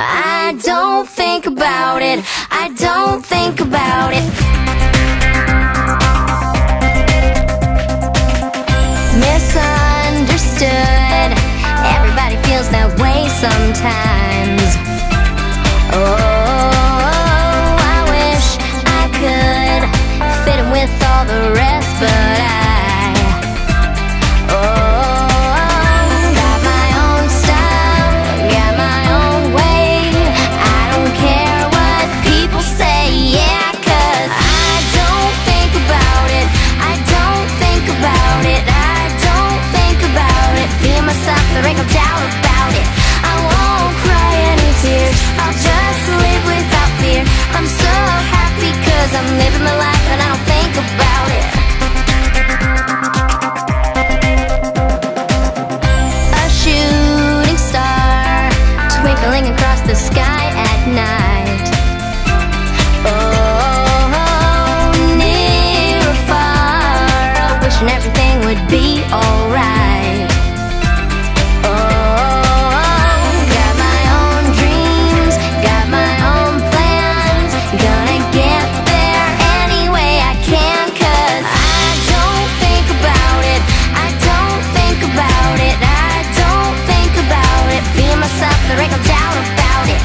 I don't think about it. I don't think about it. Misunderstood. Everybody feels that way sometimes. Oh, I wish I could fit in with all the rest, but got my own style, got my own way. I don't care what people say, yeah, 'cause I don't think about it. I don't think about it. I don't think about it. Being myself, there ain't no doubt about it. I won't cry any tears. I'll just live without fear. I'm so happy 'cause I'm living my life and I don't think about it. A shooting star twinkling across the sky at night. Oh, near or far, wishing everything would be alright. There ain't no doubt about it.